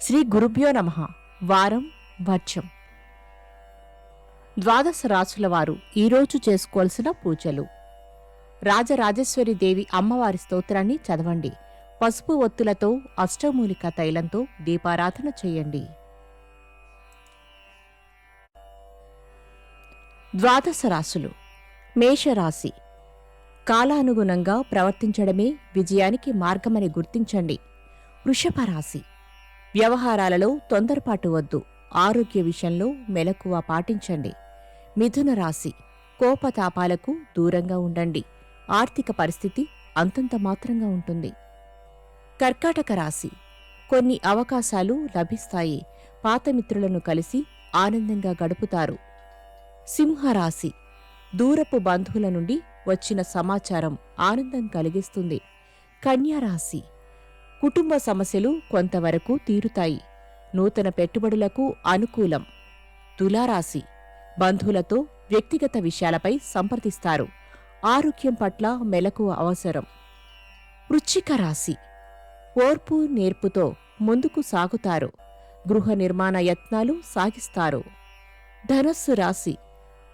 శ్రీ గురుభ్యో నమః. వారం వర్షం. ద్వాదశ రాశుల వారు ఈరోజు చేసుకోవాల్సిన పూజలు. రాజరాజేశ్వరి దేవి అమ్మవారి స్తోత్రాన్ని చదవండి. పసుపు ఒత్తులతో అష్టమూలిక తైలంతో దీపారాధన చేయండి. ద్వాదశ రాశులు. మేషరాశి. కాలానుగుణంగా ప్రవర్తించడమే విజయానికి మార్గమని గుర్తించండి. వృషభ రాశి. వ్యవహారాలలో తొందరపాటు వద్దు. ఆరోగ్య విషయంలో మెలకువ పాటించండి. మిథున రాశి. కోపతాపాలకు దూరంగా ఉండండి. ఆర్థిక పరిస్థితి అంతంత మాత్రంగా ఉంటుంది. కర్కాటక రాశి. కొన్ని అవకాశాలు లభిస్తాయి. పాత మిత్రులను కలిసి ఆనందంగా గడుపుతారు. సింహరాశి. దూరపు బంధువుల నుండి వచ్చిన సమాచారం ఆనందం కలిగిస్తుంది. కన్యారాశి. కుటుంబ సమస్యలు కొంతవరకు తీరుతాయి. నూతన పెట్టుబడులకు అనుకూలం. తులారాశి. బంధువులతో వ్యక్తిగత విషయాలపై సంప్రదిస్తారు. ఆరోగ్యం పట్ల మెలకువ అవసరం. వృశ్చిక రాశి. ఓర్పు నేర్పుతో ముందుకు సాగుతారు. గృహ నిర్మాణ యత్నాలు సాగిస్తారు. ధనస్సు రాశి.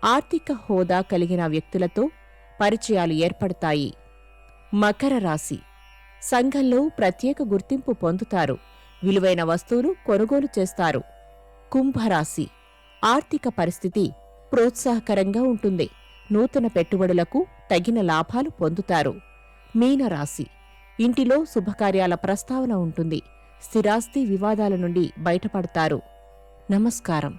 ఆర్థిక హోదా కలిగిన వ్యక్తులతో పరిచయాలు ఏర్పడతాయి. మకర రాశి. సంఘంలో ప్రత్యేక గుర్తింపు పొందుతారు. విలువైన వస్తువులు కొనుగోలు చేస్తారు. కుంభరాశి. ఆర్థిక పరిస్థితి ప్రోత్సాహకరంగా ఉంటుంది. నూతన పెట్టుబడులకు తగిన లాభాలు పొందుతారు. మీనరాశి. ఇంటిలో శుభకార్యాల ప్రస్తావన ఉంటుంది. స్థిరాస్తి వివాదాల నుండి బయటపడతారు. నమస్కారం.